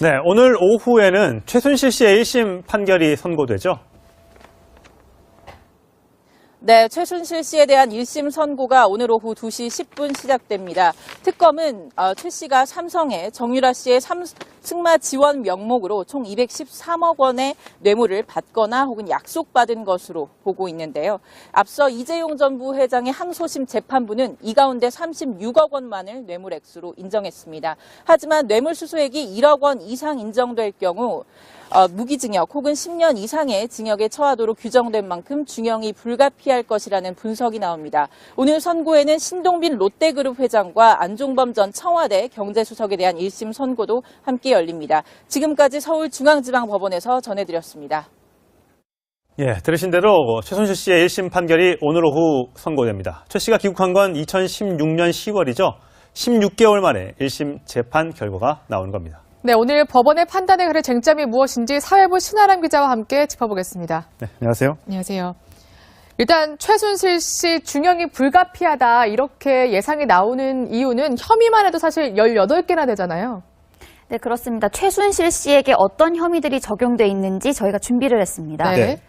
네, 오늘 오후에는 최순실 씨의 1심 판결이 선고되죠. 네, 최순실 씨에 대한 1심 선고가 오늘 오후 2시 10분 시작됩니다. 특검은 최 씨가 삼성에 정유라 씨의 승마 지원 명목으로 총 213억 원의 뇌물을 받거나 혹은 약속받은 것으로 보고 있는데요. 앞서 이재용 전 부회장의 항소심 재판부는 이 가운데 36억 원만을 뇌물 액수로 인정했습니다. 하지만 뇌물 수수액이 1억 원 이상 인정될 경우 무기징역 혹은 10년 이상의 징역에 처하도록 규정된 만큼 중형이 불가피할 것이라는 분석이 나옵니다. 오늘 선고에는 신동빈 롯데그룹 회장과 안종범 전 청와대 경제수석에 대한 1심 선고도 함께 열립니다. 지금까지 서울중앙지방법원에서 전해드렸습니다. 예, 들으신 대로 최순실 씨의 1심 판결이 오늘 오후 선고됩니다. 최 씨가 귀국한 건 2016년 10월이죠. 16개월 만에 1심 재판 결과가 나오는 겁니다. 네, 오늘 법원의 판단에 그래 쟁점이 무엇인지 사회부 신아람 기자와 함께 짚어보겠습니다. 네, 안녕하세요. 안녕하세요. 일단 최순실 씨 중형이 불가피하다 이렇게 예상이 나오는 이유는 혐의만 해도 사실 18개나 되잖아요. 네, 그렇습니다. 최순실 씨에게 어떤 혐의들이 적용돼 있는지 저희가 준비를 했습니다. 네.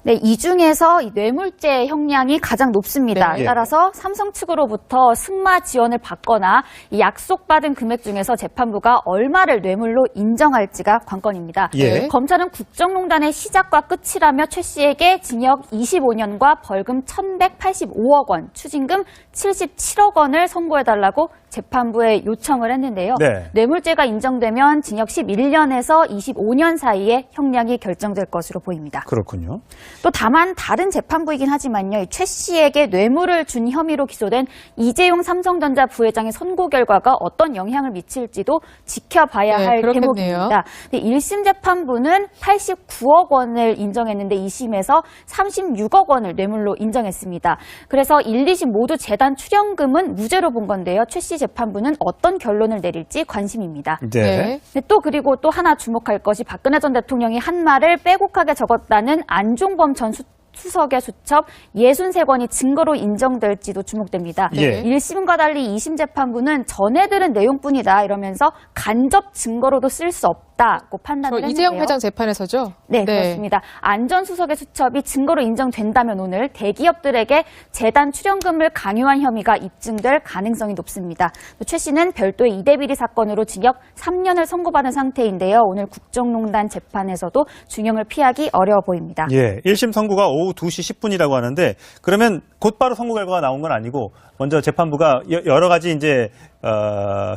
네, 이 중에서 이 뇌물죄 형량이 가장 높습니다. 네. 따라서 삼성 측으로부터 승마 지원을 받거나 이 약속받은 금액 중에서 재판부가 얼마를 뇌물로 인정할지가 관건입니다. 예. 검찰은 국정농단의 시작과 끝이라며 최 씨에게 징역 25년과 벌금 1,185억 원, 추징금 77억 원을 선고해달라고 재판부에 요청을 했는데요. 네. 뇌물죄가 인정되면 징역 11년에서 25년 사이에 형량이 결정될 것으로 보입니다. 그렇군요. 또 다만 다른 재판부이긴 하지만요. 최 씨에게 뇌물을 준 혐의로 기소된 이재용 삼성전자 부회장의 선고 결과가 어떤 영향을 미칠지도 지켜봐야 할 그렇겠네요. 대목입니다. 1심 재판부는 89억 원을 인정했는데 2심에서 36억 원을 뇌물로 인정했습니다. 그래서 1, 2심 모두 재단 출연금은 무죄로 본 건데요. 최 씨 재판부는 어떤 결론을 내릴지 관심입니다. 네. 또 그리고 또 하나 주목할 것이 박근혜 전 대통령이 한 말을 빼곡하게 적었다는 안종범 전 수석의 수첩 63권이 증거로 인정될지도 주목됩니다. 예. 1심과 달리 2심 재판부는 전해들은 내용뿐이다 이러면서 간접 증거로도 쓸 수 없다고 판단을 했는데요. 이재용 회장 재판에서죠? 네, 그렇습니다. 안 전 수석의 수첩이 증거로 인정된다면 오늘 대기업들에게 재단 출연금을 강요한 혐의가 입증될 가능성이 높습니다. 최 씨는 별도의 이대비리 사건으로 징역 3년을 선고받은 상태인데요. 오늘 국정농단 재판에서도 중형을 피하기 어려워 보입니다. 예, 1심 선고가 오후 2시 10분이라고 하는데 그러면 곧바로 선고 결과가 나온 건 아니고 먼저 재판부가 여러 가지 이제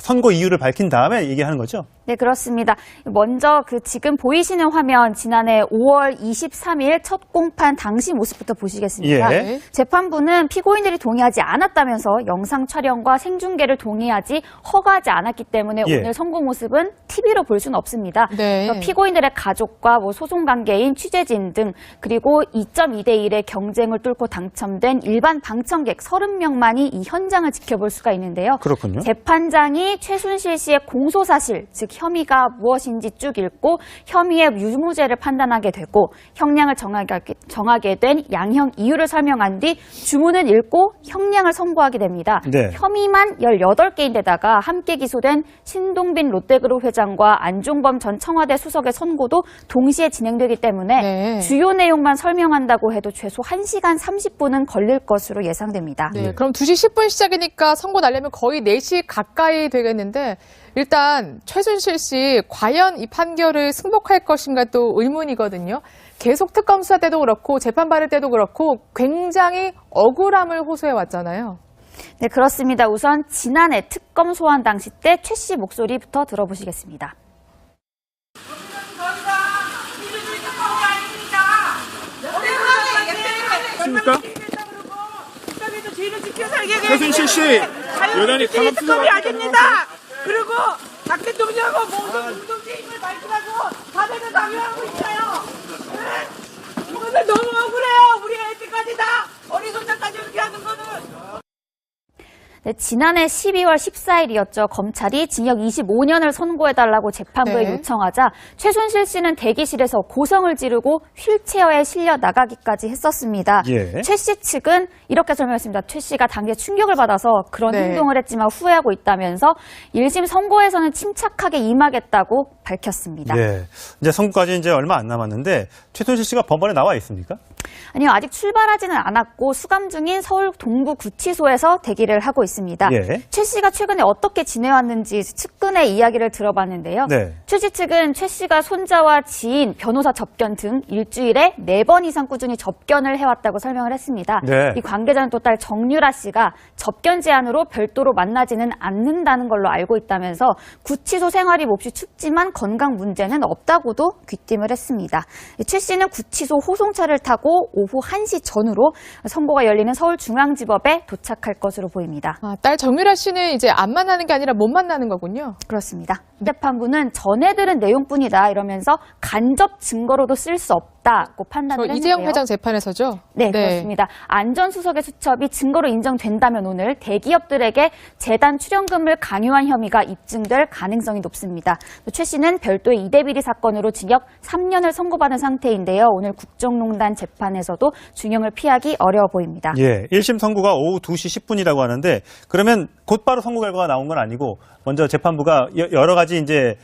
선고 이유를 밝힌 다음에 얘기하는 거죠? 네, 그렇습니다. 먼저 지금 보이시는 화면 지난해 5월 23일 첫 공판 당시 모습부터 보시겠습니다. 예. 재판부는 피고인들이 동의하지 않았다면서 영상 촬영과 생중계를 허가하지 않았기 때문에 예. 오늘 선고 모습은 TV로 볼 수는 없습니다. 네. 그래서 피고인들의 가족과 소송 관계인 취재진 등 그리고 2.2대 1의 경쟁을 뚫고 당첨된 일반 방청객 30명만이 이 현장을 지켜볼 수가 있는데요. 그렇군요. 재판장이 최순실 씨의 공소 사실, 즉 혐의가 무엇인지 쭉 읽고 혐의의 유무죄를 판단하게 되고 형량을 정하게 된 양형 이유를 설명한 뒤 주문을 읽고 형량을 선고하게 됩니다. 네. 혐의만 18개인데다가 함께 기소된 신동빈 롯데그룹 회장과 안종범 전 청와대 수석의 선고도 동시에 진행되기 때문에 네. 주요 내용만 설명한다고 해도 최소 1시간 30분은 걸릴 것으로 예상됩니다. 네, 그럼 2시 10분 시작이니까 선고 나려면 거의 4시 가까이 되겠는데 일단 최순실 씨 과연 이 판결을 승복할 것인가 또 의문이거든요. 계속 특검 수사 때도 그렇고 재판 받을 때도 그렇고 굉장히 억울함을 호소해 왔잖아요. 네, 그렇습니다. 우선 지난해 특검 소환 당시 때 최 씨 목소리부터 들어보시겠습니다. 최순실 씨 여전히 특검이 아닙니다. 그리고 박 대통령하고 모든 공동체 힘을 발휘하고 사대를 강요하고 있어요. 네? 이거는 너무 억울해요. 우리가 여태까지 다 어린 손자까지 이렇게 하는 거는. 네, 지난해 12월 14일이었죠. 검찰이 징역 25년을 선고해달라고 재판부에 네. 요청하자 최순실 씨는 대기실에서 고성을 지르고 휠체어에 실려 나가기까지 했었습니다. 예. 최 씨 측은 이렇게 설명했습니다. 최 씨가 당시에 충격을 받아서 그런 네. 행동을 했지만 후회하고 있다면서 1심 선고에서는 침착하게 임하겠다고 밝혔습니다. 예. 이제 선고까지 이제 얼마 안 남았는데 최순실 씨가 법원에 나와 있습니까? 아니요, 아직 출발하지는 않았고 수감 중인 서울 동부구치소에서 대기를 하고 있습니다. 예. 최 씨가 최근에 어떻게 지내왔는지 측근의 이야기를 들어봤는데요. 네. 최 씨 측은 최 씨가 손자와 지인, 변호사 접견 등 일주일에 4번 이상 꾸준히 접견을 해왔다고 설명을 했습니다. 네. 이 관계자는 또 딸 정유라 씨가 접견 제한으로 별도로 만나지는 않는다는 걸로 알고 있다면서 구치소 생활이 몹시 춥지만 건강 문제는 없다고도 귀띔을 했습니다. 최 씨는 구치소 호송차를 타고 오후 1시 전후로 선고가 열리는 서울중앙지법에 도착할 것으로 보입니다. 딸 정유라 씨는 이제 안 만나는 게 아니라 못 만나는 거군요. 그렇습니다. 재판부는 전해들은 내용뿐이다 이러면서 간접 증거로도 쓸 수 없다고 판단을 했는데요. 이재용 회장 재판에서죠? 네, 그렇습니다. 안전수석의 수첩이 증거로 인정된다면 오늘 대기업들에게 재단 출연금을 강요한 혐의가 입증될 가능성이 높습니다. 최 씨는 별도의 이대비리 사건으로 징역 3년을 선고받은 상태인데요. 오늘 국정농단 재판에서도 중형을 피하기 어려워 보입니다. 예. 1심 선고가 오후 2시 10분이라고 하는데 그러면 곧바로 선고 결과가 나온 건 아니고 먼저 재판부가 여러 가지 이제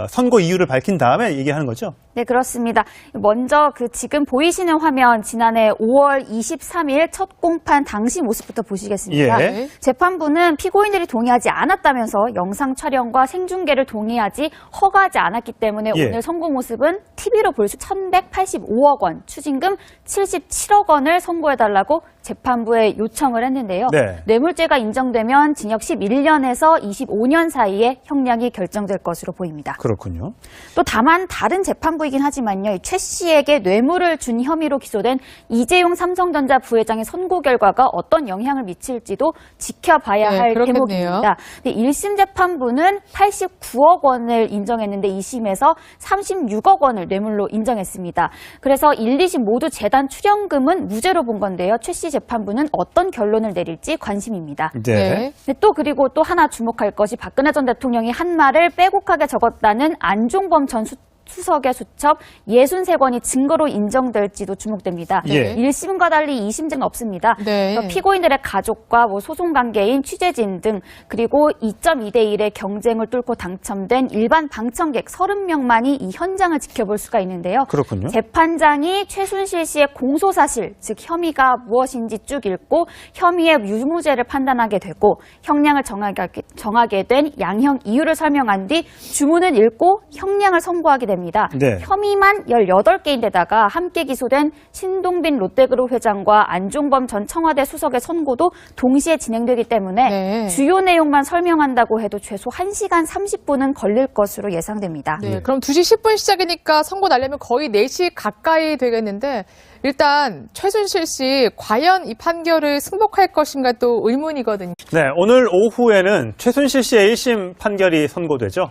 선고 이유를 밝힌 다음에 얘기하는 거죠? 네, 그렇습니다. 먼저 지금 보이시는 화면 지난해 5월 23일 첫 공판 당시 모습부터 보시겠습니다. 예. 재판부는 피고인들이 동의하지 않았다면서 영상 촬영과 생중계를 동의하지 허가하지 않았기 때문에 예. 오늘 선고 모습은 TV로 볼 수 1,185억 원, 추징금 77억 원을 선고해달라고 재판부에 요청을 했는데요. 네. 뇌물죄가 인정되면 징역 11년에서 25년 사이에 형량이 결정될 것으로 보입니다. 그렇군요. 또 다만 다른 재판부이긴 하지만요. 이 최 씨에게 뇌물을 준 혐의로 기소된 이재용 삼성전자 부회장의 선고 결과가 어떤 영향을 미칠지도 지켜봐야 네, 할 그렇겠네요. 대목입니다. 1심 재판부는 89억 원을 인정했는데 2심에서 36억 원을 뇌물로 인정했습니다. 그래서 1, 2심 모두 재단 출연금은 무죄로 본 건데요. 최 씨 재판부는 어떤 결론을 내릴지 관심입니다. 네. 네, 그리고 또 하나 주목할 것이 박근혜 전 대통령이 한 말을 빼곡하게 적었다는 안종범 전 수석의 수첩 63권이 증거로 인정될지도 주목됩니다. 예. 1심과 달리 2심증은 없습니다. 네. 피고인들의 가족과 소송 관계인 취재진 등 그리고 2.2대 1의 경쟁을 뚫고 당첨된 일반 방청객 30명만이 이 현장을 지켜볼 수가 있는데요. 그렇군요. 재판장이 최순실 씨의 공소 사실, 즉 혐의가 무엇인지 쭉 읽고 혐의의 유무죄를 판단하게 되고 형량을 정하게 된 양형 이유를 설명한 뒤 주문을 읽고 형량을 선고하게 됩니다. 네. 혐의만 18개인데다가 함께 기소된 신동빈 롯데그룹 회장과 안종범 전 청와대 수석의 선고도 동시에 진행되기 때문에 네. 주요 내용만 설명한다고 해도 최소 1시간 30분은 걸릴 것으로 예상됩니다. 네, 그럼 2시 10분 시작이니까 선고 나려면 거의 4시 가까이 되겠는데 일단 최순실 씨 과연 이 판결을 승복할 것인가 또 의문이거든요. 네. 오늘 오후에는 최순실 씨의 1심 판결이 선고되죠?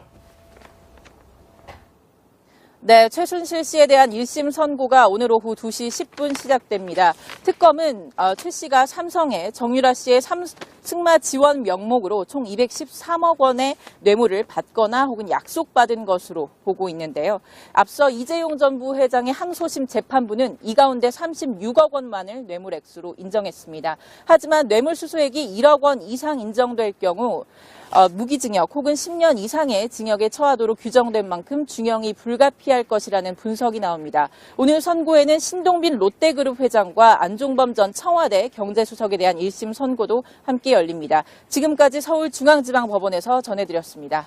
네, 최순실 씨에 대한 1심 선고가 오늘 오후 2시 10분 시작됩니다. 특검은 최 씨가 삼성에 정유라 씨의 승마 지원 명목으로 총 213억 원의 뇌물을 받거나 혹은 약속받은 것으로 보고 있는데요. 앞서 이재용 전 부회장의 항소심 재판부는 이 가운데 36억 원만을 뇌물 액수로 인정했습니다. 하지만 뇌물 수수액이 1억 원 이상 인정될 경우 무기징역 혹은 10년 이상의 징역에 처하도록 규정된 만큼 중형이 불가피할 것이라는 분석이 나옵니다. 오늘 선고에는 신동빈 롯데그룹 회장과 안종범 전 청와대 경제수석에 대한 1심 선고도 함께 열립니다. 지금까지 서울중앙지방법원에서 전해드렸습니다.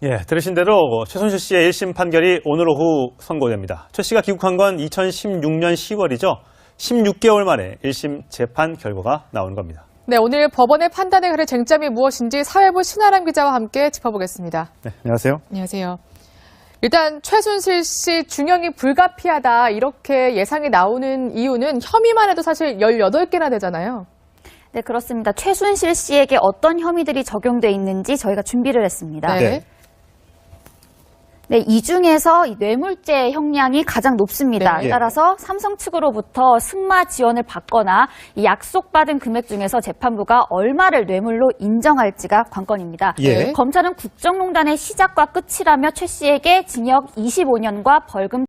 예, 들으신 대로 최순실 씨의 1심 판결이 오늘 오후 선고됩니다. 최 씨가 귀국한 건 2016년 10월이죠. 16개월 만에 1심 재판 결과가 나온 겁니다. 네, 오늘 법원의 판단에 가를 쟁점이 무엇인지 사회부 신아람 기자와 함께 짚어보겠습니다. 네, 안녕하세요. 안녕하세요. 일단 최순실 씨 중형이 불가피하다 이렇게 예상이 나오는 이유는 혐의만 해도 사실 18개나 되잖아요. 네, 그렇습니다. 최순실 씨에게 어떤 혐의들이 적용돼 있는지 저희가 준비를 했습니다. 네. 네, 이 중에서 이 뇌물죄 형량이 가장 높습니다. 네. 따라서 삼성 측으로부터 승마 지원을 받거나 이 약속받은 금액 중에서 재판부가 얼마를 뇌물로 인정할지가 관건입니다. 예. 검찰은 국정농단의 시작과 끝이라며 최 씨에게 징역 25년과 벌금